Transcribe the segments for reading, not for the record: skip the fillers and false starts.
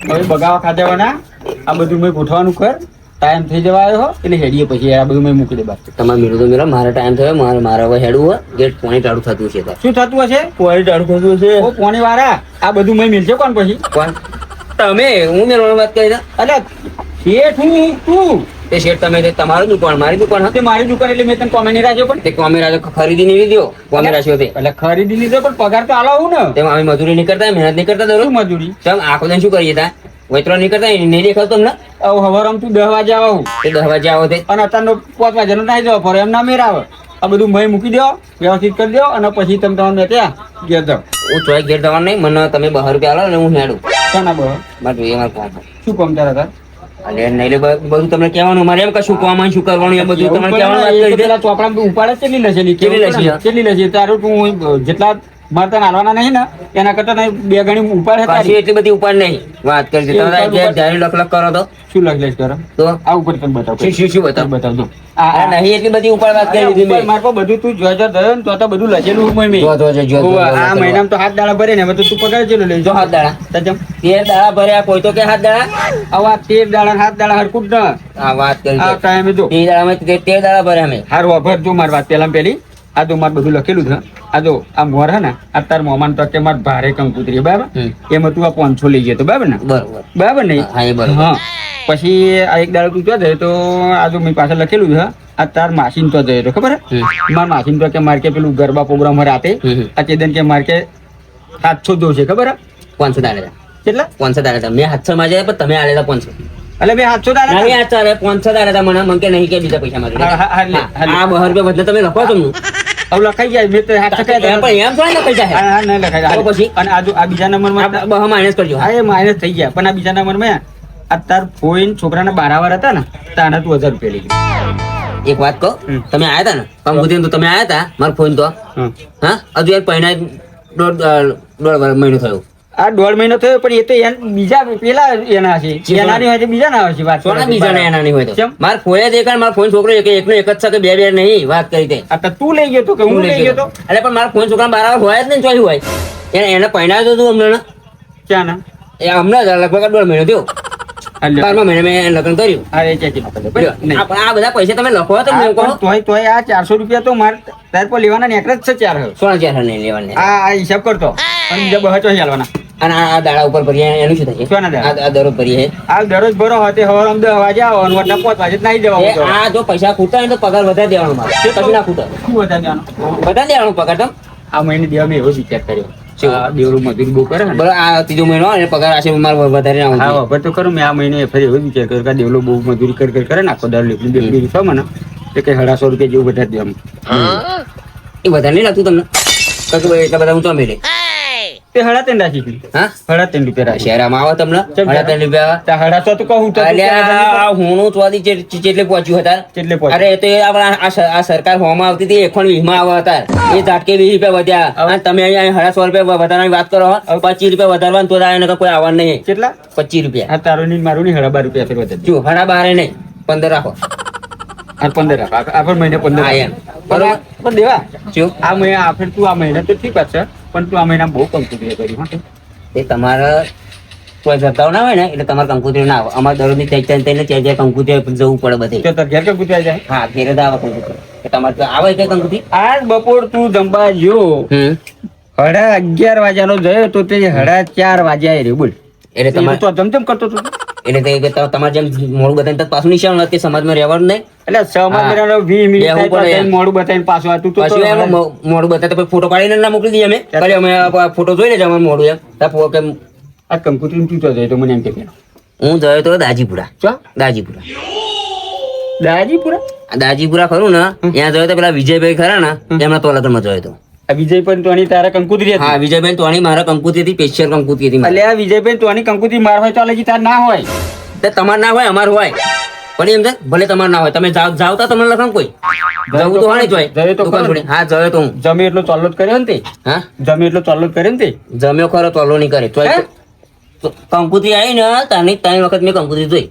હવે બગાવા ખાધેવાના આ બધું મેં ગોઠવાનું કર ટાઈમ થઈ જવા આવ્યો એટલે હેડીએ પછી આ બધું મેં મૂકી દે બાકી તમારે મેળું તો મેળો મારે ટાઈમ થયો મારે હવે હેડવું હોય ગેટ પોણી ટાળું થતું છે શું થતું હશે પોણી ટાળું થતું છે ઓ પોણી વાળા આ બધું મેં મિલશે કોણ પછી કોણ તમે હું મેળવાની વાત કરી અલે શેઠ હું તું તે શેઠ તમે તમારું દુકાન મારી દુકાન તે મારી દુકાન એટલે મેં તને કોમેની રાખ્યો પણ તે કોમેરા ખરીદી નહીં લીધો કોમેરા છે એટલે ખરીદી લીધો પણ પગાર તો આલો હું ને તેમાં અમે મજૂરી નહીં કરતા મહેનત નહીં કરતા દરરોજ મજૂરી ચમ આખો દિન શું કરીએ તા વૈતરો નહીં કરતા નહીં દેખાતું તમને હવે તું 10 વાગે આવું તે 10 વાગે આવો તે અને અત્યારનો 5 વાગ્યાનો નાઈ જવા પડે એમ ના મેરાવે આ બધું મય મૂકી દો વ્યવસ્થિત કરી દો અને પછી તમે તમને ત્યાં ઘેર જાઓ હું ચોઈસ ઘેર જવાનું નહીં મને તમે 12 રૂપિયા આલો ને હું હેડું શાના બહુ મારે જોઈએ મારે કામ શું કામ તારા તાર અરે નહીં બધું તમને કહેવાનું મારે એમ કશું કામ શું કરવાનું એ બધું તમને કહેવાનું વાત કરી પેલા ચોપડા ઉપાડે કેટલી લશે કેટલી લશે તારું તું જેટલા મારે તને હાલવાના નહીં ને એના કરતા નહીં 2 ગણી ઉપાડે પાછી એટલી બધી ઉપાડ નહીં વાત કરી છે તમે જ્યારે લખ કરો તો શું લખ કરો તો આ ઉપર તને બતાવ શું બતાવ દો આ નહીં એટલી બધી ઉપાડ વાત કરી દીધી મેં મારે બધું તું જોજો દયો ને તો બધું લખેલું મેં આ મહિનામાં તો 7 દાડા ભરે ને હવે તો તું પગાર ચેલો લઈ જો 7 દાડા તજમ 13 દાડા ભર્યા કોઈ તો કે 7 દાડા હવે 13 દાડા 7 દાડા હરકુટ ન આ વાત કરી આ ટાઈમે જો 13 દાડામાં 13 દાડા ભર્યા અમે હારું અભર જો મારી વાત પેલી આ તો મારે બધું લખેલું છે આ જો આ મોર હે ને આ તાર મોમાન તો કે મારે ભારે કંકુતરી બરાબર એમાં તું આ 500 લઈ ગયો તો બરાબર ને બરાબર ને હા એ બરાબર હા પછી આ એક દાડો તું જાય તો આ જો મેં પાછળ લખેલું છે આ તાર માસીન તો જાય તો ખબર હે માર માસીન તો કે મારે કે પેલું ગરબા પ્રોગ્રામ રાતે આ ચેદન કે મારે કે 700 દો છે ખબર હે 500 દાડા કેટલા 500 દાડા મેં 700 માં જાય પણ તમે આલેલા 500 એટલે મેં 700 દાડા નહીં આ ચાલે 500 દાડા મને કે નહીં કે બીજા પૈસા માંગે આ 2 રૂપિયા બદલે તમે લખો છો હવે લખાઈ જાય મેં તો 700 એમ પણ એમ થોડી લખાઈ જાય હા નહીં લખાઈ જાય પછી અને આ બીજા નંબરમાં બહુ માઇનસ કરજો હા એ માઇનસ થઈ ગયા પણ આ બીજા નંબરમાં અત્યાર ફોઈન છોકરાના 12 વાર હતા ને તાને તું 1000 રૂપિયા લઈ ગયો એક વાત કહો તમે આયા હતા ને કંકુતરી તો તમે આયા હતા મારો ફોન તો હા હજુ યાર પહેલા દોઢ મહિનો થયો આ 1.5 મહિનો થયો પણ એ તો બીજા પેલા એના છે એનાની હોય બીજા ના હોય છે વાત સોના બીજા ના એના નહીં હોય તો માર ફોયા દેખાડ માર ફોન છોકરો એકનો એક જ છે કે બે નહીં વાત કરી તે આ તું લઈ ગયો તો કે હું લઈ ગયો તો એટલે પણ મારા ફોન છોકરા 12 હોય જ નહીં ચોઈ હોય એને પહેણાવ્યો તો તું હમણાં ક્યાં ના એ હમણાં લગભગ 1.5 મહિનો થયો 12મા મહિને મેં લગ્ન કર્યું અરે ચાચી આ બધા પૈસા તમે લખો તો તોય આ 400 રૂપિયા તો મારે તાર પર લેવાના નેકર જ છે 4 સોના 4 નહીં લેવાના આ હિસાબ કરતો અને બીજા બહચો ચાલવાના અને આ દાડા ઉપર ભરીએ એનું શું થાય સોના દાડા આ દરરોજ ભરીએ આ દરરોજ ભરો હોતે હવાર 10 વાગે આવો અને વટના 5 વાગે નાઈ જવાનું આ જો પૈસા ખૂટતા હોય તો પગાર વધારી દેવાનો મારે કશું ના ખૂટે શું વધારી દેવાનો વધારી દેવાનો પગાર તો આ મહિને દેવા મેં એવો વિચાર કર્યો દેવડું મજૂરી બહુ કરે ને બરાબર આ ત્રીજો મહિનો અને પગાર આશે મારે વધારે ના હા હવે તો કરું મેં આ મહિને ફરી એવો વિચાર કર્યો કે દેવલો બહુ મજૂરી કરે ને આખો દર લીધું બે રૂપિયા મને એ કઈ 150 રૂપિયા જેવું વધારી દેવાનું એ વધારે નહીં લાગતું તમને એટલા બધા હું તો મેળે તે 3.5 રાખી હા 3.5 રૂપિયા રાખી શહેરમાં આવો તમને 3.5 રૂપિયા તા 150 તો કહું તો હું ચોથી ચેટલે પહોંચ્યું હતા કેટલે અરે તો એ આપણા આ સરકાર હોમાં આવતી હતી 1 માં આવા હતા એ ઝાટકે 20 રૂપિયા વધ્યા અને તમે અહીંયા 150 રૂપિયા વધારવાની વાત કરો 25 રૂપિયા વધારવાનું તો એને કોઈ આવવાનું નહીં કેટલા 25 રૂપિયા આ તારો ની મારું ની 12 રૂપિયા ફેર વધારે જો 12 નહીં 15 રાખો આ 15 રાખો આ મહિને 15 હા એમ બરાબર પણ દેવા જો આ મહિને આફર તું આ મહિને તો ઠીક છે પણ તું આ મહિના બહુ કંકુતરી કરી હા એ તમારા કોઈ જતાઓ ના હોય ને એટલે તમારે કંકુતરી ના આવે અમારે દરરોજની ચાર કંકુતરી જવું પડે બધે તો તાર ઘેર કંકુતરી જાય હા ઘેરે જ આવે કંકુતરી તમારે તો આવે કઈ કંકુતરી આ બપોર તું જમવા ગયો 11:30 વાગ્યાનો જયો તો તે 4:30 વાગ્યા રે બોલ એટલે તમારે તો જમજમ કરતો તો એટલે તમારે જેમ મોડું બતાવીને પાછું નિશાન નથી સમાજમાં રહેવાનું નહીં એટલે સમાજ 20 મિનિટ મોડું બતાવીને પાછું તું તો મોડું બતાવે ફોટો પાડીને ના મોકલી દઈએ અમે ફોટો જોઈ લેજો અમારું મોડું એમ આ કંકુતરી તું તો જાય તો મને એમ કે હું ગયો તો દાજીપુરા દાજીપુરા ખરું ને ત્યાં જોયો તો પેલા વિજયભાઈ ખરા ને એમના તો લગ્નમાં જોયો તો વિજયભાઈ તોની તારા કંકુતરી હતી હા વિજયભાઈ તોની મારા કંકુતરી હતી સ્પેશિયલ કંકુતરી હતી એટલે આ વિજયભાઈ તોની કંકુતરી માર હોય તો લગી તાર ના હોય તમાર ના હોય અમાર હોય પણ એમ છે ભલે તમાર ના હોય તમે જાવ તો તમને લખન કોઈ જવું તો હોય જયો તો દુકાન છોડી હા જયો તો હું જમે એટલો ચાલો જ કર્યો ને તે હા જમે એટલો ચાલો જ કર્યો ને તે જમ્યો ખરો ચાલો નહીં કરે કંકુતરી આવી ને ત્રણ વખત મેં કંકુતરી જોઈ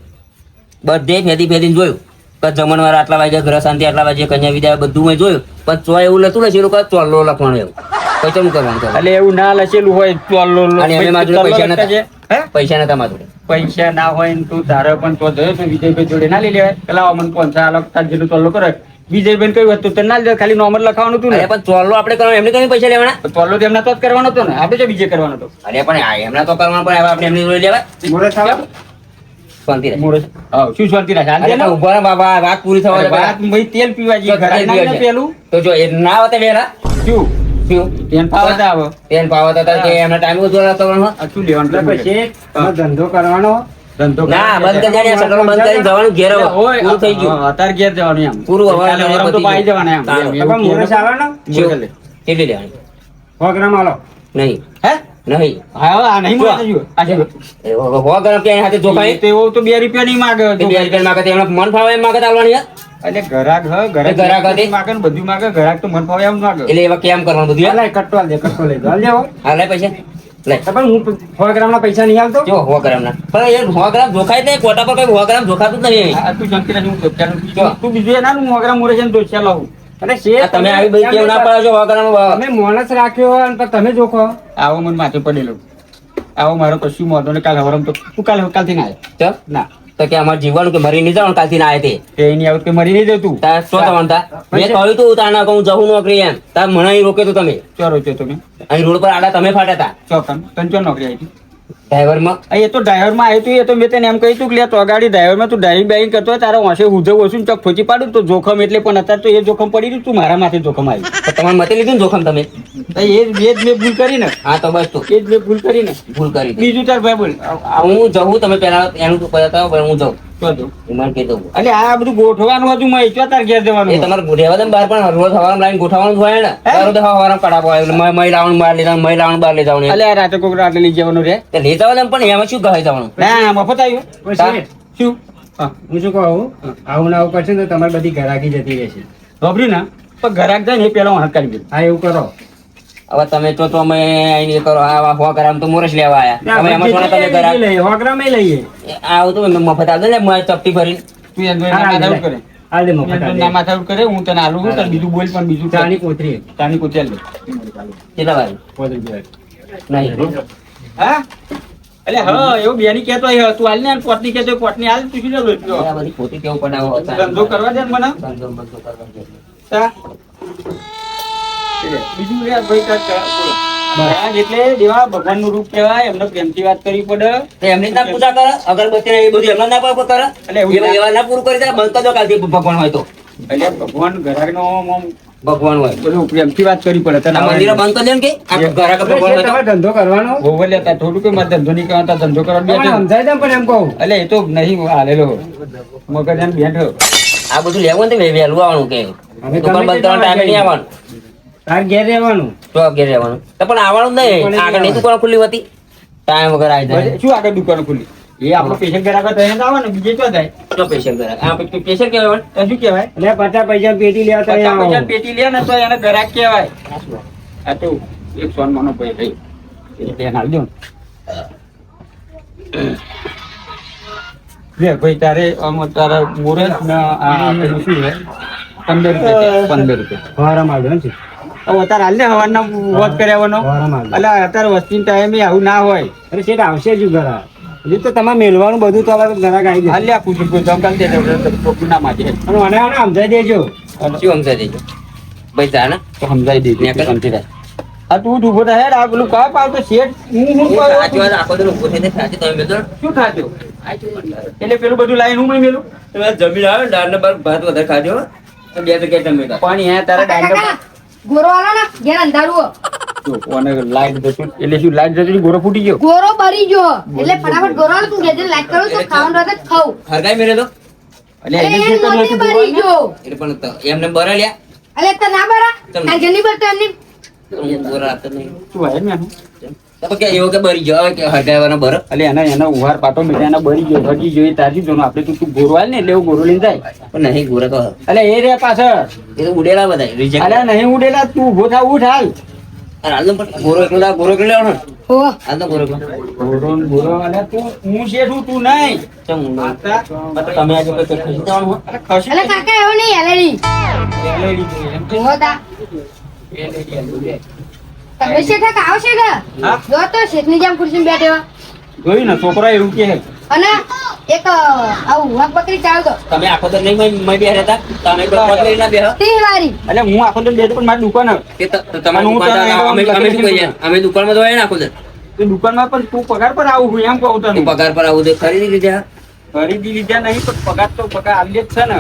બધે ફેદીને જોયું જમણવાર આટલા વાગ્યા ગ્રહ શાંતિ આટલા વાગ્યા કન્યા વિદ્યા બધું મેં જોયું પણ ચોય એવું લતું ને એ લોકો ચોલ્લો લખવાનું એવું પછી શું કરવાનું કહો? એટલે એવું ના લખેલું હોય તોલો અને એમને મારા જોડે પૈસા નતા. હે પૈસા નતા મારા જોડે. પૈસા ના હોય ને તું તારે પણ તો જોયો તો વિજયભાઈ જોડે ના લઈ લેવાય પેલા મને 500 અલગ તાર જેટલું તોલો કરે વિજયભાઈ કયું હતું તને ના લે ખાલી નોમર લખાવાનું હતું અરે ને પણ ચોલ્લો આપણે કરવાનું, એમને કઈ પૈસા લેવાના? તો તોલો તો એમના તો જ કરવાનો હતો ને આપણે તો બીજે કરવાનો હતો અરે પણ એમના તો કરવાનું, પણ હવે આપણે એમની જોડે લેવાય? મોરસ આવે શાંતિ રહે. મોરસ હા શું શાંતિ રાખે અરે પણ ઉભો રહે બાબા, વાત પૂરી થવા દે. વાત ભાઈ તેલ પીવા જઈએ તો ઘરે તેલ ના પીવા પેલું તો જો એ ના આવતે વેરા શું શું તેલ પાવત આવે તેલ પાવત હતા કે એમના ટાઈમ બધો રહેતો પણ આ શું લેવાનું પછી ધંધો કરવાનો. ધંધો ના બંધ કરી દે, સટલ બંધ કરી જવાનું ઘેર હવે. હોય પૂરું થઈ ગયું. અત્યારે ઘેર જવાનું એમ પૂરું હવે કાલે વરમ તો પાઈ જવાના એમ તાણ. એવું તમે મોરસ કહે આવે ને મોરસ લે. કેટલી લેવાની? 100 ગ્રામ આલો. નહીં હે નહીં હા આ નહીં મોરસ જો આ જો એ હો ગરમ કે એની હાથે જોખાય તો એવું તો 2 રૂપિયા નહીં માગે તે 2 રૂપિયા માંગે તો એમને મન ફાવે એમ માંગે તો આલવાની યાર. એટલે ઘરાક હ એ ઘરાક હતી? માગે ને બધું માગે ઘરાક તો મન ફાવે એમ માગે એટલે એવા કેમ કરવાનું બધું યાર? લાય કટ્ટો આલ દે, કટ્ટો લઈ જાઓ. આલ દેવો. હા લે પૈસા લે. તો પણ હું 100 ગ્રામ ના પૈસા નહીં આલતો. જો 100 ગ્રામ ના પણ એ 100 ગ્રામ જોખાય જ નહીં, કોટા પર કઈ 100 ગ્રામ જોખાતું જ નહીં. આ તું શાંતિ રાખ હું દોસ્યાનું જો. તું બીજું એ ના નું મોગરા મોરે છે ને દોસ્યા લાવું અને આ શેઠ તમે આવી બધી કેમ ના પાડો છો 100 ગ્રામ? તમે મોણસ રાખ્યો અને પછી તમે જોખો. આવો મને માથે પડેલો આવો મારો કશું મોઢો ને કાલે હવરમ તો તું કાલથી ના આવ્યો ચલ. ના તો કે અમારે જીવવાનું કે મરી નહીં જવાનું કાલથી ના આવે તે તે એની આવત કે મરી નહીં જતું તાર શું થવાનું તાર? મેં કહ્યું તું તારના કે હું જવું નોકરી એમ, તાર મને અહીં રોકે તો તમે ચોરો છો તમે અહીં રોડ પર આડા તમે ફાટ્યા તા ચોકન તને ચો નોકરી આવી ડ્રાઈવરમાં. એ તો ડ્રાઈવર માં આવ્યું તું એ તો મેં તને એમ કહ્યું તું કે લે તો ગાડી ડ્રાઈવર માં તું ડ્રાઈવિંગ બાઈંગ કરતો હોય તારે વાંસે ઉધવ ઓછું ચોક ખોચી પાડું તો જોખમ એટલે પણ અત્યારે તો એ જોખમ પડી રહ્યું તું મારા માથે જોખમ આવ્યું તો તમારે મતે લીધું ને જોખમ તમે? તો એ જ મેં ભૂલ કરી ને હા તો બસ તું એ જ મેં ભૂલ કરી ને ભૂલ કરી દે. બીજું તાર ભાઈ બોલ હું જવું તમે પેલા એનું તો બતાવો પછી હું જાઉં. ચો દઉં હું મને કહી દઉં. એટલે આ બધું ગોઠવાનું હતું મેં ચો તાર ઘેર એ જવાનું તમારે રહેવા દે ને બહાર, પણ રોજ હવારમાં લાઈન ગોઠવવાનું જ હોય ને. તારું તો હવારમાં કડાપો આવે એટલે મય લાવવાનું બહાર લઈ જવાનું, મય લાવવાનું બહાર લઈ જવાનું એમ. એટલે આ રાતે કોક રાતે લઈ જવાનું રે તે લઈ જવા દે ને, પણ એમાં શું કહે જવાનું? ના મફત આવ્યું ઓ શેઠ, શું હા હું શું કહું, આવું ને આવું કરશે ને તો તમારી બધી ઘરાકી જતી રહેશે. ખબર્યું ને પણ ઘરાક જાય ને એ પેલા હાથ કાઢી દે હા એવું કરો. હવે તમે તો અમે અહીં એ કરો આ 100 ગ્રામ તો મોરસ લેવા આયા તમે એમાં થોડા તમે ઘરા લઈએ 100 ગ્રામ એ લઈએ. આવું તો મફત આલ દે ને, મારી ચપટી ભરીને. તું એમ માથા કરે આલ દે મફત આલ દે. ના માથા કરે હું તને આલું છું તારે બીજું બોલ પણ બીજું ચાની કોથરી તાની કોચેલ લે કેટલા વાર? 5 રૂપિયા. નહીં હા એટલે હા એવું બેની કહેતો હોય તું હાલ ને પોટની કહેતો હોય, પોટની હાલ તું શું ચાલો આ બધી ખોટી કેવું પડાવો ધંધો કરવા દે ને મને ધંધો બંધો કરવા દે. હા? બીજું યાર ભાઈ કાંઈક બોલો. મહારાજ એટલે દેવા ભગવાનનું રૂપ કહેવાય એમને પ્રેમથી વાત કરવી પડે તો એમની ના પૂજા કરે, અગરબત્તી ને એ બધું એમના ના પર કરે. એટલે એવું એવા એવા ના પૂરું કરી દે, બંધ કરજો કાલથી ભગવાન હોય તો. એટલે ભગવાન ઘરાકનો આમ ભગવાન હોય બધું પ્રેમથી વાત કરવી પડે તને આ મંદિરો બંધ કરી દે ને કે આ ઘર આગળ ભગવાન હોય તો. તમારે ધંધો કરવાનો હોવે લેતા થોડું કે મારે ધંધો નહીં કરવાનો તારે ધંધો કરવા તમને બેઠો સમજાય તેમ પણ એમ કહું. એટલે એ તો નહીં હાલેલો મગજ એમ બેઠો આ બધું લેવું ને તો વહેલું આવવાનું કે હવે દુકાન તમે બંધ કરવાનો ટાઈમે નહીં આવવાનું. તાર ઘેર રહેવાનું. તો ઘેર રહેવાનું તો પણ આવવાનું જ નહીં. આગળ નહીં દુકાન ખુલ્લી હતી, ટાઈમ વગર આવી જાય. શું આગળ દુકાનો ખુલી એ આપણો પેશન્ટ ઘરાક તો એને જ આવે ને બીજે ક્યાં જાય તો પેશન્ટ કરે આ પેશન્ટ કહેવાય. તો શું કહેવાય એટલે 50 પૈસા પેટી લેવા તો 50 અહીંયા પૈસા આવો. પેટી લે ને તો એને ઘરાક કહેવાય આ તો એક સોનમાનો ભાઈ ભાઈ એટલે એને હાલજો ને. લે ભાઈ તારે આમ તારા મુરત ના આ પેલું શું છે 15 રૂપિયા 15 રૂપિયા ફવારામાં આવજો ને. હવે અત્યારે હાલ ને હવારના વોચ કર્યાવાનો ફવારામાં આવજો. એટલે અત્યારે વસ્તી ટાઈમે આવું ના હોય અરે શેઠ આવશે જ ઘરા. હજી તો તમારે મેલવાનું બધું તો હવે ઘરાક આવી જશે. હાલ લે પૂછું કોઈ જમકાલ દે ટોપી ના માજે અને મને આને સમજાઈ દેજો. શું સમજાય દેજો ભાઈ જા ને તો સમજાઈ દેજે ને કર. શાંતિ રાખ. આ તું ઊભો થા હેડ આ પેલું કા પાવ તો શેઠ હું સાચી વાત આખો દિન ઊભો થઈને સાચી તમે મેલો શું ખાજો એટલે પેલું બધું લાઈન હું મેં મેલું તમે જમીન આવે ને દાળ ને ભાત વધારે ખાજો તો 2 જગ્યાએ ટમેટા. પાણી હે તારા ડાંગર ગોરો આલો ને ઘેર અંધારું જો કોને લાઈટ જતું એટલે શું લાઈટ જતું ગોરો ફૂટી ગયો ગોરો બરી ગયો એટલે ફટાફટ ગોરો આલો તું ઘેર લાઈટ કરું તો ખાવાનું રહે તો ખાવ હરગાઈ મેરે તો એટલે અરે એને એ શું કરવું મોટી હતું બરી ગયો એટલે પણ એમને બરાલ્યા અલે તો ના બરા ચમ. તાર ઘરની પર તો એમની હું ગોરા આપતો નહીં. શું હોય ને તો કે એવો કે બરી ગયો હવે કે હરગાઈવાનો બર એટલે એના ઉહાર પાટો મીઠા એના બરી ગયો હજી જોઈએ તાજી જોનો આપણે તો તું ગોરો આલ ને એટલે એવું ગોરો લઈને જાય પણ નહીં ગોરા તો એટલે એ રે પાછળ એ તો ઉડેલા બધા રિજેક્ટ. અલ્યા નહીં ઉડેલા તું ઉભો થા ઉઠ હાલ અને હાલ તો પણ ગોરો એકલો લેવાનો ને. હો હાલ તો ગોરો એકલો. ગોરો અલ્યા તું હું શેઠું તું નહીં ચમ ઊંડો. માતા, તમે આજે કોઈ ખસી જવાનું હોય? અરે ખસી અલે કાકા એવો નહીં એલેડી એલેડી જોઈએ એમ. હો તા તમે શેઠા કાવો છે ને હા? જો તો શેઠની જેમ ખુરશીમાં બેઠો જોયું ને છોકરા એવું કે અને એક આવું વાઘ બકરી ચાલ દો તમે આખો તો નહીં મય બે રહેતા તમે પકડી ના બેહ તીવારી એટલે હું આખો તો બેઠો પણ મારી દુકાન હે. કે તમારી હું દુકાન તને અમે અમે શું કહીએ અમે દુકાનમાં તો હોય ને આખો દર તો દુકાનમાં પણ તું પગાર પર આવું છું એમ કહું તને પગાર પર આવું તો ખરીદી લીધા ખરીદી લીધા નહીં પણ પગાર તો પગાર આલ્યો જ છે ને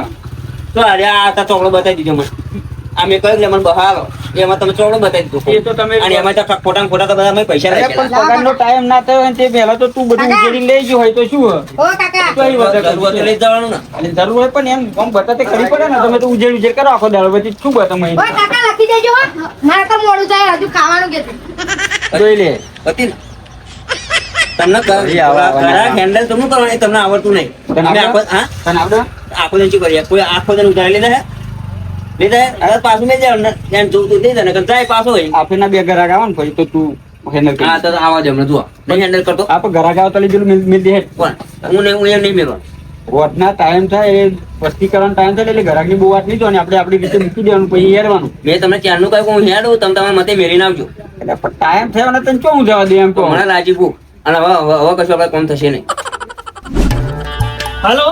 તો અરે આ તો ચોકડો બતાવી દીધો મને અમે કહ્યું એટલે મને બહારો એમાં તમે ચોકડો બતાવી દીધો એ તો તમે અને એમાં તો ખોટા ને ખોટા તો બધા અમે પૈસા અરે પણ નાખેલા. પગારનો ટાઈમ ના થયો હોય ને તે પહેલા તો તું બધું કાકા. ઉકેલી લઈ ગયો હોય તો શું હે? ઓ કાકા કઈ વાત જરૂર હોય તો લઈ જવાનું ને એટલે જરૂર હોય પણ એમ આમ બતાતે ખરી પડે ને તમે તો ઉજેડ કરો આખો દાડો પછી શું બતાવે ઓ કાકા લખી દેજો હો મારે તો મોડું થાય હજુ ખાવાનું કે જોઈ લે પતિ ને. તમને અરે આવા- ઘરાક હેન્ડલ તમને કરવાનું એ તમને આવડતું નહીં તને અમે આવડે? આખો હા તને આવડે? આખો દિન શું કરીએ કોઈ આખો દિન ઉતારી લીધા હે લીધા હે હવે પાછું મેં જાવ ને એમ જોતું દઈ દે ને જાય પાછો હોય આપેના બે ઘરાક આવે ને પછી તો તું હેન્ડલ કરી હા તો આવા જ હમણાં જુઓ નહીં હેન્ડલ કરતો આપણે ઘરાક આવે તો લીધેલું મિલ દે કોણ હું એમ નહીં મેળવા વોટના ટાઈમ થાય એ વસ્તી કરવાનો ટાઈમ થાય એટલે ઘરાકની બહુ વાત નહીં જોવાની આપણે આપણી રીતે મૂકી દેવાનું પછી હેરવાનું મેં તમને ક્યારનું કહ્યું કે હું હેડું તમે તમારા મતે મેળીને આવજો એટલે પણ ટાઈમ થયો ને તને શું જવા દે એમ તો તો હમણાં લાજી ભૂખ અને હવે કશું આપણે કોમ થશે નહીં હાલો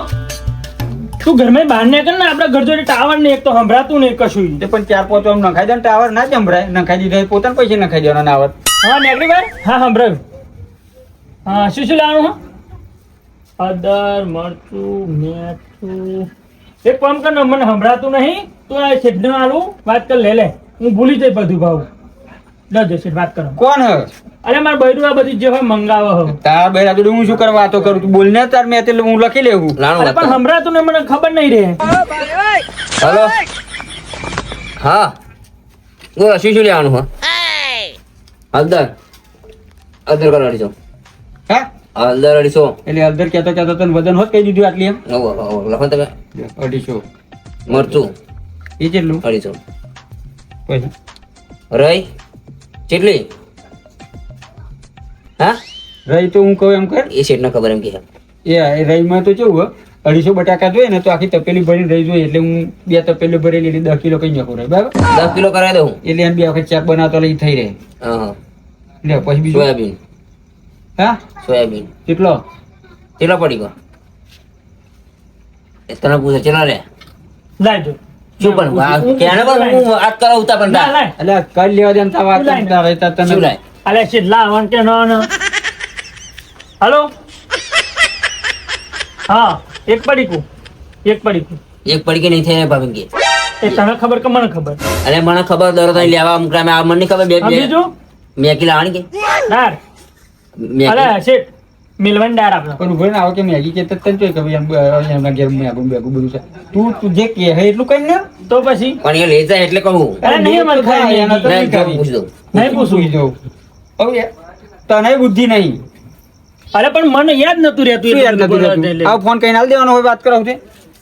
તું ઘરમાં બહાર નીકળ ને આપડા ઘર જોડે ટાવર ને એક તો સંભળાતું નહીં કશું તે પણ 4-5 આમ નખાઈ દે ને ટાવર ના જંભરાય નખાઈ દીધા પોતાને પૈસે નખાઈ દેવાના આવત હા નીકળી બાર હા સંભળાયું હા શું શું લાવવાનું હા અદર મરચું મેથું એક કામ કર ને મને સંભળાતું નહીં તું આ શેઠને આલું વાત કર લે હું ભૂલી જઈ બધું ભાવ દસ શેઠ વાત કરો કોણ હે અરે મારે બૈરું આ બધી જે હોય મંગાવો હો તાર બેરા જોડે હું શું કરવા વાતો કરું તું બોલ ને તાર મેં એટલે હું લખી લેવું લાણું અરે વાત પણ કરો. સંભળાતું નહીં મને ખબર નહીં રે હલો હા બોલો શું શું લેવાનું હા હળદર હળદર કરો 250 હા હળદર 250 એટલે અલદર કહેતો કહેતો તને વજન હોત કહી દીધું આટલી એમ લખો તમે 250 મરચું એ કેટલું 250 પછી રહી કેટલી હા રહી તો હું કહું એમ કર એ શેઠને ખબર એમ કે એ રહીમાં તો કેવું 250 બટાકા જોઈએ ને તો આખી તપેલી ભરીને રહી જોઈએ એટલે હું 2 તપેલી ભરેલી એટલે 10 કિલો કઈ નાખું રહી બરાબર 10 કિલો કરાવી દઉં એટલે એમ 2 વખત શાક બનાવતો લઈ થઈ રહે હા લે પછી બીજું સોયાબીન હા સોયાબીન કેટલો કેટલો પડી ગયો એ તને પૂછે ચલા લે લાવજો શું પણ ક્યારે પણ હું વાત કરાવતા પણ ના ના. લાય એટલે કઈ લેવા દે ને તાર વાત તું લાય ને. કરતા રહેતા શું તને લાય અલે શેઠ લાવવાનું કે ન હલો હા એક પડીકું એક પડીકું એક પડી કે નહીં થાય ભાભી કે એ તને ખબર કે મને ખબર અરે મને ખબર દર તો લેવા મૂકરા મેં આ મને નહીં ખબર બે આ બીજું મેં કી લાવવાની કે દાર મેં અલે શેઠ મિલવાની દાર આપડે પણ ઉભો ને આવો કે મેગી કે તને જોઈ કે ભાઈ એમના ઘેર મેગું બેગું બધું છે તું જે કે હે એટલું કઈ ને તો પછી પણ એ લઈ જાય એટલે કહું અરે નહીં મને ખાઈ એના તો નહીં, નહીં કરી. પૂછી દઉં નહીં પૂછું પૂછી દઉં હવે તને બુદ્ધિ નહીં અરે પણ મને યાદ નતું રહેતું શું યાદ એટલું નથી બધું રહેતું? આ ફોન કઈ નાલ દેવાનો હોય વાત કરાવ છે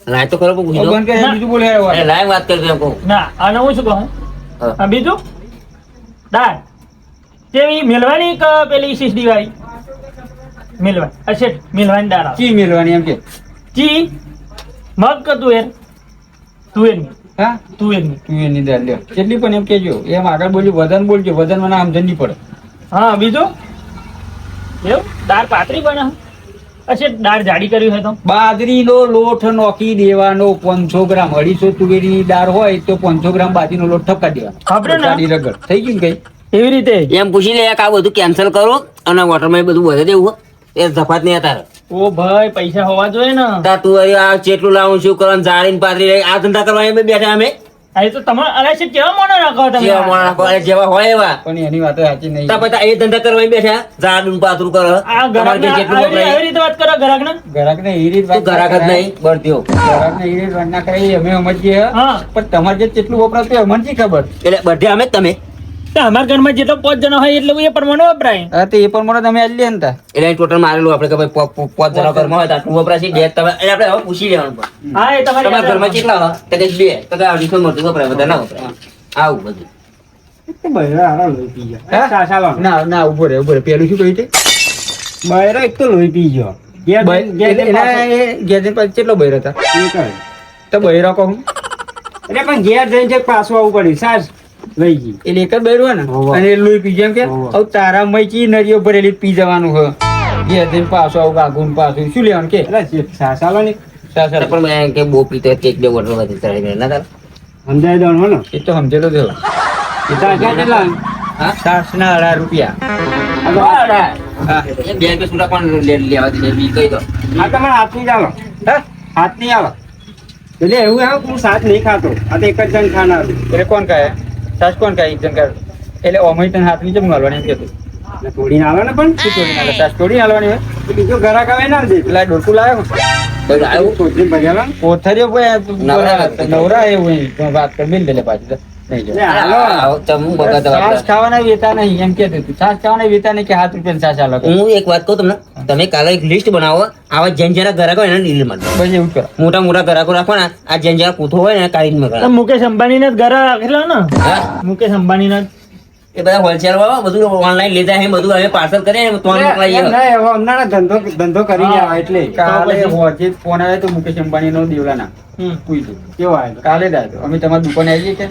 લાય તો ખરો પણ પૂછી દઉં બંધ કરે બીજું બોલે અરે લાય વાત કરજો એમ કહું ના અને હું શું કહું હા. આ બીજું દાર તેવી મિલવાની કે પેલી સીસડી વાળી મિલવાની અચ્છા મિલવાની દાર આવે કી મેળવાની એમ કે ચી મગ કે તુવેર તુવેરની હા તુવેરની તું એની દર લ્યો કેટલી પણ એમ કેજો એમ આગળ બોલ્યું વજન બોલજો વજન મને આમ જલ્દી પડે હા બીજું એવું દાળ પાતળી બને અચ્છા દાળ જાડી કરી હોય તો બાજરીનો લોટ નોખી દેવાનો 500 ગ્રામ 250 તુવેરની દાળ હોય તો 500 ગ્રામ બાજરીનો લોટ ઠપકા દેવાનો આપણે ને? જાડી રગડ થઈ ગયું ને કઈ એવી રીતે એમ પૂછી લે કે આ બધું કેન્સલ કરો અને વોટરમાં એ બધું વધે દેવું એ તફાત નહીં તારે ઓ ભાઈ પૈસા હોવા જોઈએ ને તા તું અરે આ ચેટલું લાવું શું કરવાનું જાળીને પાતળી રહી આ ધંધા કરવા અમે બેઠા અમે આ તો તમારે અરે છે કેવા મોનો રાખો તમે જેવા માણસ હોય, જેવા હોય એવા પણ એની વાત સાચી નહીં તા પછી એ ધંધા કરવા અહીં બેઠા જાળીને પાતળું કરો આ તમારે ગ્રાહકને જે જેટલું આવી વપરાય રીતે વાત કરો ગ્રાહકને ગ્રાહક ને એ રીત તું ઘરાક જ નહીં બળતીઓ ગ્રાહક ને એ રીત વાત ના કરી અમે સમજીએ હા પણ તમારે જે કેટલું વપરાતું હોય અમને શી ખબર એટલે બધે અમે જ તમે તો અમારા ઘરમાં જેટલો 5 જણા હોય એટલું એ પ્રમાણે વપરાય હા તો એ પણ મને તમે આલી લે ને તા એટલે ટોટલ મારેલું આપણે કે ભાઈ પોત જણા ઘરમાં હોય તો આટલું વપરાશી બે તમે એટલે આપણે હવે પૂછી લેવાનું પણ. હા એ તમારી તમારા ઘરમાં કેટલા હોય તો કે બે તો કે આ વીસો મોટું વપરાય બધા ના વપરાય આવું બધું બૈરો હારો લોહી પી ગયો હા? સાસાલો ના ના ઉભો રે પેલું શું કહ્યું તે બૈરો એક તો લોહી પી ગયો ઘેર પાસે કેટલો બૈરો હતા એ કહે. તો બૈરો કહું એટલે પણ ઘેર જઈને છેક પાછું આવવું પડ્યું સાસ લઈ ગઈ એટલે એક જ બૈરું હોય ને હોવે. અને એ લોહી પી જેમ કે હોવે. હવે તારા મયચી નળીઓ ભરેલી પી જવાનું હ ઘેર જઈને પાછું આવું આગું ને પાછું શું લેવાનું કે એટલે સાસાલો ને સાસા પણ મેં કે બહુ પીતો હોય, કેક બે બોટલ વધી ચડાવી દે. ના તારે? સમજાય દો ને એ તો સમજેલો થયો એ તો આટલા કેટલા હા? સાસના 18 રૂપિયા આ તો બરાબર. હા એ બે રૂપિયા સુધા કોણ લેવા દે છે? બી કહી દો. આ તમારે હાથની જ આલો હા? હાથની આલો એટલે એવું આવે કે હું સાથ નહીં ખાતો આ તો એક જ જણ ખાનારું એટલે કોણ કાય સાસ કોણ કાય એક જણ કાય એટલે ઓમય તને હાથની જેમ હાલવાની એમ કહેતું એટલે તોડીને આલો ને પણ શું તોડીને હાલે? સાસ તોડીને હાલવાની હોય તો બીજો ઘરાક આવે ના દે પેલા ડોકું લાવ્યો તો આવ્યું? તોડીને ભરેલા ને. કોથરીઓ ભાઈ નવરા. નવરા એવું હોય. વાત કરી મિલ દે પાછી તો નહીં એટલે જાય. હાલો આવો તો હું બગાડ દવા છાશ આપું. ખાવાના વેતા નહીં એમ કહેતું તું. છાશ ખાવાના વેતા નહીં કે 7 રૂપિયાની છાશ આલો કે. હું એક વાત કહું તમને, તમે કાલે એક લિસ્ટ બનાવો, આવા જેન જેના ગ્રાહકો હોય એને ડીલ માં દો. બસ એવું જ કરો. મોટા મોટા ગ્રાહકો રાખવાના, આ જેન જેના કૂથો હોય ને કાઢીને તો મગાવો. મુકેશ અંબાણી ને ઘરે રાખેલો ને હા? મુકેશ અંબાણી ના એ બધા હોલસેલ વાળા બધું ઓનલાઈન લેતા હે, બધું હવે પાર્સલ કરીએ ને તો મોકલાઈએ. એમ નહીં, હવે હમણાં ધંધો કરી હા. આવે એટલે કાલે પછી? હોજે જ ફોન આવ્યો તો મુકેશ અંબાણીનો દેવલાના. પૂછ્યું. કેવો આવ્યો કાલે જ આવ્યો. અમે તમારી દુકાને આવીએ કે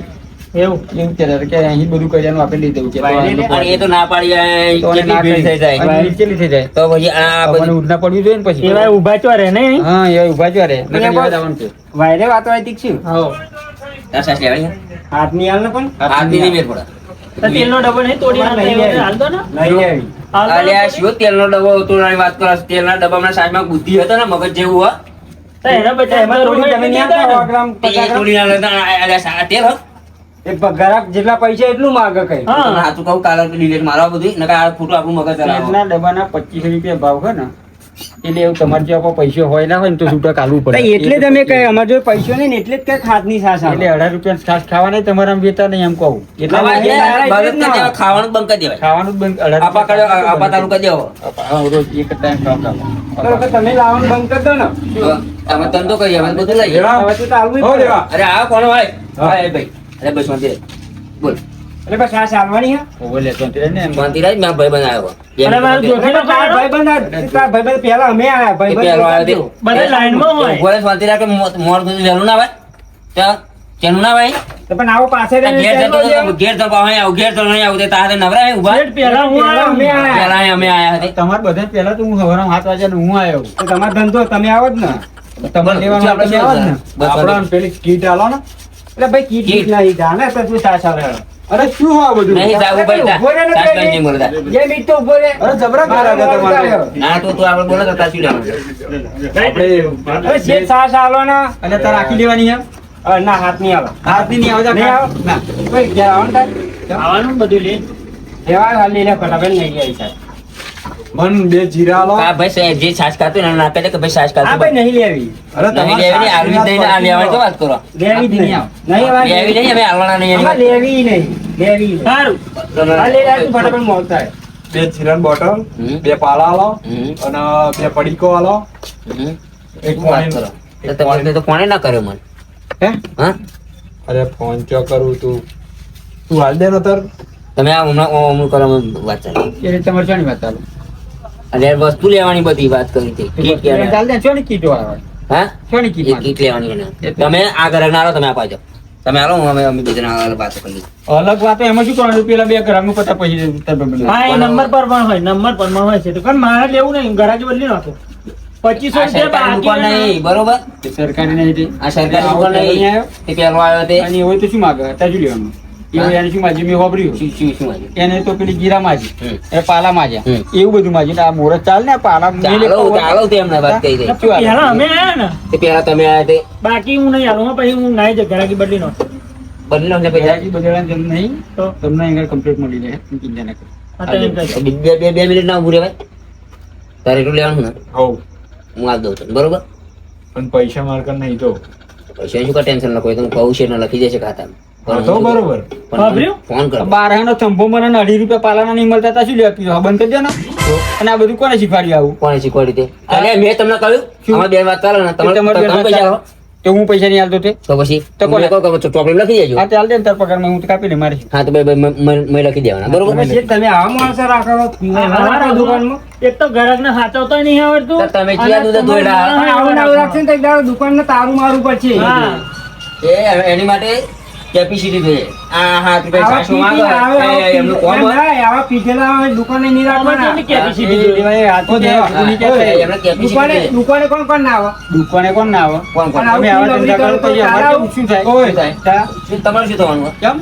એવું એવું કહેતા હતા કે અહીં બધું કરિયાનું આપણે લઈ દેવું છે. વાયરે લે. અને એ તો ના પાડી તો એને ના કેટલી ભીડ થઈ જાય. અને નીચેલી થઈ જાય. તો પછી આ આપણને બધું ઉડના પડવું જોઈએ ને પછી. એવા ઉભા ચો રહે નહીં હા એ ઉભા જ રે નકર અહીંયા લેવા જવાનું છે. વાયરે વાતો આવી તીક્ષી આ સાસ લેવાની છે? હાથની આલ ને પણ હાથની નહીં મેળ પડે. તો તેલનો ડબ્બો નહીં તોડી લઈ આવી. હાલ દો ને લઈ આવી હાલ દો ને. અલ્યા શું તેલનો ડબ્બો તોડવાની વાત કરો છો? તેલના ડબ્બામાં સાઈડમાં બુદ્ધિ હતો ને મગજ જેવું હોય. તો એના બચ્ચા એમાં થોડી તમે નહીં આપતા 100 ગ્રામ તે 50 ગ્રામ તોડી ના લેતા. અલ્યા આ તેલ હો? એ ઘરાક જેટલા પૈસા એટલું માગે કઈ હા. તમને સાચું કહું, કાલે ડિલેટ મારવા બધું નકર આ ખોટું આપણું મગજ ચલાવો. તેલના ડબ્બાના 25 રૂપિયા ભાવ છે ને એટલે એવું તમારે જો કોઈ પૈસો હોય ના હોય ને તો છૂટા કાઢવું તો પડે. એટલે તમે કઈ અમાર જોડે પૈસો નહીં ને એટલે જ કઈ હાથની સાસ એટલે આવે 18 રૂપિયા છાશ ખાવાના તમારે આમ વેતા નહીં એમ કહું. એટલે આવા એટલે એટલે આ બંધ કરી દેવાય, ખાવાનું બંધ કરી દેવાય. ખાવાનું જ બંધ 18 આપા કાઢો, આપા તાલું કરી દેવો. હા, રોજ એક જ ટાઈમ ખાવા તો તમે લાવવાનું બંધ કરી દો ને તો અમે ધંધો કરીએ, અમે બધું લઈએ. હવે તો ચાલવું જ હો પડે. દેવા. અરે આ કોણ હોય? હા. હા, એ ભાઈ. અરે બસ શાંતિ રહે. બોલ. એટલે બસ સાસ આવવાની હે ઓવર લેતો ને એમ. શાંતિ રહે, મેં ભાઈ બનાવ્યો. અરે મારું જોખમ એટલે તારા ભાઈબંધ પહેલા અમે આયા એ પેલો આવ્યો તે. બધા લાઈનમાં હોય. ઉભો રહે, શાંતિ રાખ કે મોર સુધી વહેલું ના આવે. ત્યાં ચેનું ના આવે. તો પણ આવો પાસે આ ઘેર જતો હતો, ઘેર તો અહીં આવું, ઘેર તો નહીં આવું, તે તારે નવરા હે ઊભા? શેઠ પહેલા હું પહેલા અમે આવ્યો. આયા. પહેલા અહીં અમે આયા હતા. તમારે બધા પહેલા તો હું સવારે 7 વાગ્યા હું આવ્યો. તો તમારો ધંધો તમે આવો જ ને તમારે લેવાનું આપણે આપણે લેવાનું ને. બસ આપણા પેલી કીટ આલો ને. એટલે ભાઈ કીટ કીટ. નહીં જાણે તો તું સાસ આવે અરે શું હા બધું નહીં જાવું ભાઈ, જા. ઉભો રહે ને સાસ ભાઈ. કઈ નહીં મળતા. જે મીઠ તો ઉભો રહે અરે જબરા કરાવે તમારે. ના તો તું આપણે બોલે તો તાર શું લેવાનું? હવે શેઠ સાસ આલો ને અને તારે આખી લેવાની એમ ના હાથ નહીં આલો હાથની નહીં આવતા નહીં આવો? ના. કોઈ ઘેર આવવાનું થાય આવવાનું બધું લે લેવા હાલી લે ફટાફટ નહીં આવી સાહેબ મન બે જીરા આલો. આ ભાઈ સાહેબ જે છાશ ખાતું હોય એને ના કહે કે ભાઈ છાશ હા ખાતું ભાઈ નહીં લેવી અરે નહીં લેવી નહીં, આલવી જ નહીં ને આ લેવાની તો વાત કરો. લેવી જ નહીં નહીં લેવાની. લેવી નહીં, અમે આલવાના નહીં એની આમાં વાત. લેવી નહીં લેવી નહીં. સારું હા લઈ લે તું ફટાફટ મોલતા હે. બે જીરાની બોટલ હમ. બે પાલા આલો હમ. અને બે પડીકો આલો હમ. એક વાત કરો. તો તમારે તો કોણે ના કર્યો મને? હે હા? અરે ફોન ચો કરું તું હાલ દે નો તર તમે આ હમણાં કરો અમે વાત ચાલી. એ રીતે તમારે શાની વાત ચાલે અને યાર વસ્તુ લેવાની બધી વાત કરી હતી. કીટ ક્યારે? ચાલ દે શાની કીટો આવે હા? શાની એ કીટ કીટ લેવાની એને. તમે આ ઘરે ના આલો, તમે આ પાછો. તમે આલો, હું અમે બીજાના વાતો કરી. અલગ વાત એમાં શું કરવાનું પેલા 2 ગ્રામ નું પતા પછી તાર બબલ હા એ નંબર પર પણ હોય નંબર પર માં હોય છે તો પણ મારે લેવું નહીં ગરાજી બદલી નાખો 2500 આ સરકારી દુકાન બાકી નહીં, બરોબર? સરકારી નહીં હતી. આ સરકારી આવો દુકાન તો નહીં. નહીં આવ્યો. તે પેલો આવ્યો તે. અને હોય તો શું માગે તાજુ લેવાનું એવું એને શું માજી મેં વાપર્યું શું વાગ્યું? એને તો પેલી જીરા માજી હમ. એ પાલા માજ્યા હમ. એવું બધું માજી આ મોરત ચાલ ને પાલા મેં લેતો હોય. ચાલો તે એમને વાત કહી દઈ. શું હાલે? પહેલા અમે આયા ને તે પેલા તમે આયા તે બાકી હું નહીં આલું પછી હું નાઈ જ ગરાકી બદલી નાખો બદલી લો ને પૈસા. બજારથી બજારને જેમ નહીં તો તમને અહીંયા કમ્પ્લીટ મળી જાય ચિંતા ના કરો. આ તો એમ કહે છે. બે મિનિટ ના ઉભું રહેવાય. તારે એટલું લેવાનું ને હોવ હું આપ દઉં છું, બરોબર? પણ પૈસા માર્કર નહીં તો પૈસા શું કા ટેન્શન ના કોઈ, તમે કહું છે ને લખી દેશે ખાતામાં. હા, તો બરોબર. વાપર્યું? ફોન કરો. 12 નો ચંપો મને 2.5 રૂપિયા પાલાના નહીં મળતા તા શું લેવા પીવા બંધ કરી દો ને અને આ બધું કોને શીખવાડ્યું આવું કોણે શીખવાડી તે? અરે મેં તમને કહ્યું શું? આમાં બે વાત ચાલે ને તમારે તમે પૈસા આલો. તો હું પૈસા નહીં આલતો તે તો પછી તો કોને? તમે કહો કે ચોપડી લખી દેજો. હા ચાલ દે ને તાર પગારમાં હું તો કાપી લે મારી હા તો ભાઈ મેં લખી દેવાના, બરોબર? તમે શેઠ તમે આવા માણસો રાખો અમારા દુકાનમાં એક તો ગ્રાહકને સાચવતો નહીં આવડતું તો તમે અને જ્યાં દૂધ તમારે ધોયડા. ના આવું આવડતું. રાખશે ને તો એક દાડો દુકાનને તારું મારું પડશે હા એ એની માટે કેપેસિટી જોઈએ. આ હાથ રૂપિયા આવા સાસુ માંગે. પીધેલા આવે, આવા એમનું કોમ પીધેલા હોય. નહીં, આવા પીધેલા હોય, દુકાને નહીં રાખવાના. આમાં કેવી સીધી જોઈ? દેવાય હાથો દે, હાથું નહીં કહેવાય. એમને capacity દુકાને છે. દુકાને કોણ કોણ ના આવે? દુકાને કોણ ના આવે? કોણ કોણ? અને તમે આવા આવું ધંધા કરો તો તારા અમારે કેવું શું થાય? શું થાય? તા? તમારે શું થવાનું હોય? કેમ?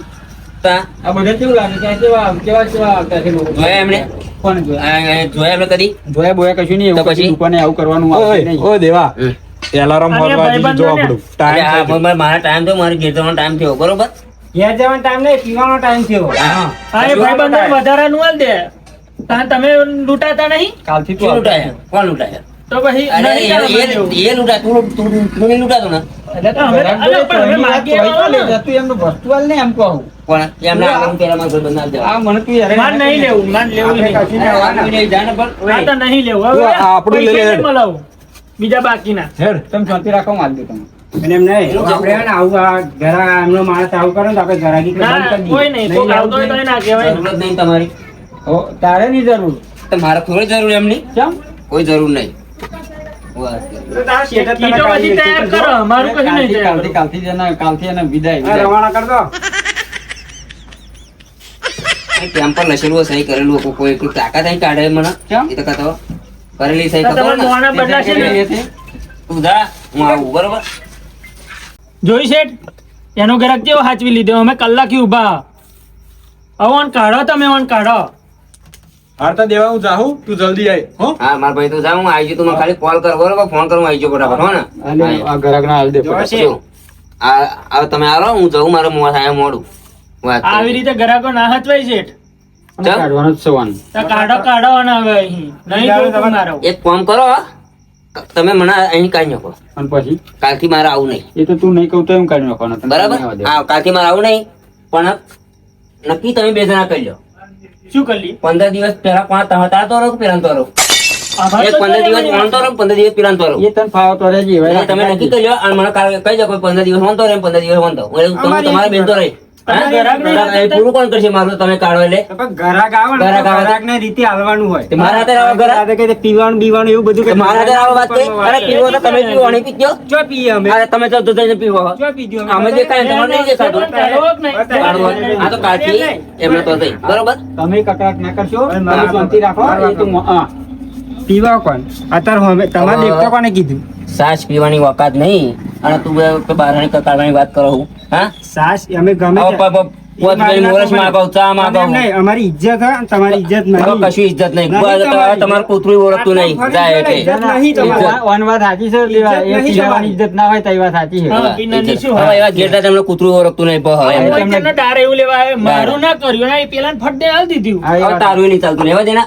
તા? આ બધા કેવું લાગે કે કેવા કેવા કેવા આવતા છે લોકો? જોયા એમને? કોને જોયા? જોયા એમને કદી? જોયા બોયા કશું નહીં, તો એવું પછી? પછી દુકાને આવું કરવાનું આવશે નહીં. ઓ દેવા હમ. એલાર્મ અને વાગવા ભાઈબંધો દીધો ને? આપણું અરે ટાઈમ હા, થઈ ગયો. પણ મારા ટાઈમ થયો, મારે ઘેર જવાનો ટાઈમ થયો, બરોબર? ઘેર જવાનો ટાઈમ નહીં, પીવાનો ટાઈમ થયો. હા. હા એ ભાઈબંધો વધારાનું આલ દે તાન તમે લૂંટાતા નહીં કાલથી શું તું લૂંટાયા? કોણ લૂંટાયા? તો પછી અરે નહીં તારે મને એવું. એ લૂંટા, તું નહીં લૂંટાતો ને? એટલે તો અમે- અરે પણ અમે માગીએ એવા ને. તું એમનું વસ્તુ હાલ ને એમ કહું. કોણ? એમને આગળ પેલા મારા ભાઈબંધને આપી દેવા. આ મને તું હેરાન માર નહીં લેવું માર લેવું આપણે નહીં કશું નહીં આવવાના. આ જાણે પણ આ તો નહીં લેવું હવે આ આપણું લઈ લે. પૈસા નહીં મલાવું. બીજા બાકીના હેડ તમે શાંતિ રાખો, માલ દે તમે. અને એમ નહીં, આપણે હે ને આવું આ ઘરા એમનો માણસ આવું કરે ને તો આપણે ઘરાકી બંધ ના કરી દઈએ. કોઈ નહીં કોક આવતો હોય તો એ ના કહેવાય જરૂર જ નહીં તમારી. ઓ, તારે નહીં જરૂર. તો મારે થોડી જરૂર એમની? કેમ? કોઈ જરૂર નહીં. વાત કરી. તો તારા શેઠ જ તને કીટો કાઢી પછી દે. તૈયાર કરો અમારું કશું નહીં તૈયાર કાલથી એને વિદાય આ રવાના કર દો. આ ટેમ્પર લખેલું હોય, સહી કરેલું હોય, કોઈ કોઈ તાકાત અહીં કાઢે મને? કેમ? એ તો કહેતો, કરેલી સહી તો ખબર તમારે ને? મોંના બદલાશે ને? તું જા, હું આવું, બરોબર? જોઈ શેઠ એનો ગ્રાહક કેવો હાચવી લીધો અમે કલાકી ઊભા અવન કાઢો તમે અવન કાઢો હારતા દેવા હું જાઉં, તું જલ્દી આય હો. હા, મારા ભાઈ તું જા, હું આવી જાઉં. તું મને ખાલી કોલ કર, બરોબર? ફોન કર, હું આવી જાઉં ફટાફટ, હો ને? આ ઘરાકના હાલ દે જોશે. શું? આ તમે આવો, હું જાઉં, મારે થાય મોડું. વાત કરી. આવી રીતે ગ્રાહકો ના હચવાય શેઠ અને કાઢવાનો જ સવાન. તો કાઢો કાઢો અને હવે અહીં નહીં જોતું મારો એક કામ કરો, તમે મને અહીં કાઢી નાખો. અને પછી કાલથી મારે આવું નહીં, એ તો તું નહીં કહું તો એમ કાઢી નાખવાનો. તને બરાબર? નહીં આવવા દે. હા, કાલથી મારે આવું નહીં, પણ નક્કી તમે બે જણા કરી લો. શું કરી 15 દિવસ પહેલા કોણ તાર તો રહો કે પેલા તો રહો? એક 15 દિવસ કોણ તો રહો, 15 દિવસ પેલા તો રહો. એ તને ફાવો તો રહેજે. હવે એટલે તમે નક્કી કરી લો અને મને કાલે કહી દો, કોઈ 15 દિવસ વાંધો રહે, 15 દિવસ વાંધો. તમારે બેન તો રહી. હા? એ પૂરું કોણ કરશે મારું? તમે કાઢો એટલે તો પણ ઘરાક આવે ને તો ઘરાક આવે. ઘરાકને રીતે હાલવાનું હોય. તે મારા હાથે આવો ઘરાક? સાથે કઈ પીવાનું બીવાનું એવું બધું કે કઈ મારા હાથે આવો વાત કરી? અરે પીવો તો તમે પીવો, નહીં પીજો? ચો પીએ અમે અરે તમે તો જઈને પીવો. ચો પીધું અમે દેખાય ને તમારે નહીં દેખાતું. આ તો કાલથી એમને તો થઈ, બરોબર? તમે કકડાટ ના કરશો, અરે તમે મારા શાંતિ રાખો. મારા એ તો હા. પીવા કોણ અત્યારે હવે તમારે દેખતા કોને કીધું સાસ પીવાની વકાત નહીં અને તું બહારની કાઢવાની વાત કરો હું? હા? સાસ અમે ગમે આવો તે- પોત કરીને મોરસ માગો, ચા માગો. એમ નહીં, અમારી ઇજ્જત હોય અને તમારી ઇજ્જત હવે નહીં. કશું ઇજ્જત નહીં. નહીં તમારી. તમારું કૂતરું ઓળખતું નહીં. જાય એટલે. ઇજ્જત નહીં તમારી. વન વાત સાચી છે લેવા. ઇજ્જત એ નહીં પીવાની તમારી. ઇજ્જત ના હોય તો એ વાત સાચી છે. હા. પીનાની શું હવે એવા ઘેરડા તમને કૂતરું ઓળખતું નહીં. બહુ હવે. હવે તમને- ડાર એવું લેવા આવે મારું ના કર્યું ને એ પેલા ફટ દે આલ દીધું હા, એ હવે વાત તારું નહીં ચાલતું. રહેવા દે ને.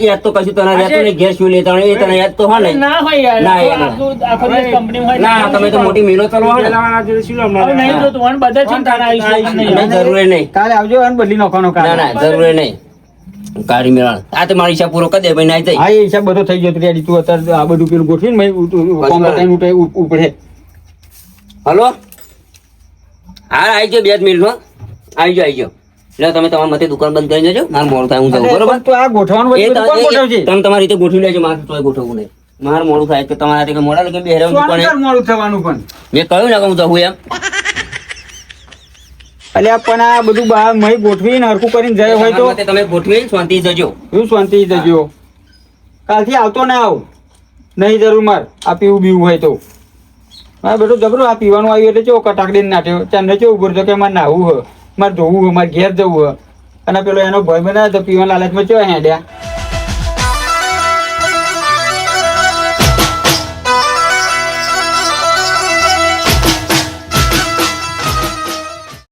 યાદ તો કશું તને રહેતું નહીં. ઘેર શું લેતા હોય એ તને યાદ તો હોય ને. ના હોય યાર ના, એ ના. આખો દિવસ કંપની હોય ના, તમે તો મોટી મિલો ચલો ને. પેલાવાળા જોડે શું હવે લમણા નહીં જોતું અને બધા છે ને તારા આયુષ્ય નહીં નહીં, જરૂરી નહીં. કાલે આવજો અને બદલી નાખવાનો ના કાલે. ના, જરૂરી નહીં. કાઢી મેળા. આ તો મારી હિસાબ પૂરો કરી દે ભાઈ, નાઈ જાય. હા, એ હિસાબ બધો થઈ ગયો. રેડી તું અત્યારે આ બધું પેલું ગોઠવીને ભાઈ કોમ બતાવીને ઉપડે. હલો, હા આવી જાઓ 2 મિનિટમાં. આવી જાઓ. એટલે તમે તમારા મતે દુકાન બંધ કરી દેજો. મારે મોડું થાય, હું જાઉં, બરોબર? પણ તું આ ગોઠવાનું એ બધું કોણ ગોઠવશે? તમે તમારી રીતે ગોઠવી લેજો. મારે તોય ગોઠવવું નહીં. મારે મોડું થાય તો તમારા હાથે મોડા લગે બે શું દુકાને. આનું મોડું થવાનું પણ મેં કહ્યું ને કે હું જવું એમ. અલ્યા પણ આ બધું બહાર મહી ગોઠવીને હરખું કરીને જાય હોય તો તમારા મતે તમે ગોઠવી શાંતિ જજો. એવું શાંતિ જજો. કાલથી આવતો ના આવ. નહીં જરૂર માર આ પીવું બીવું હોય તો. મારે બધું જબરું આ પીવાનું આવ્યું એટલે ચો કટાકડીને નાખ્યો. ચાંદને ચો ઉભો રહ્યો કે મારે નાહવું હ, મારે ધોવું હ, મારે ઘેર જવું હ. અને પેલો એનો ભય બનાવે તો પીવાના લાલચમાં ચો હેડ્યા.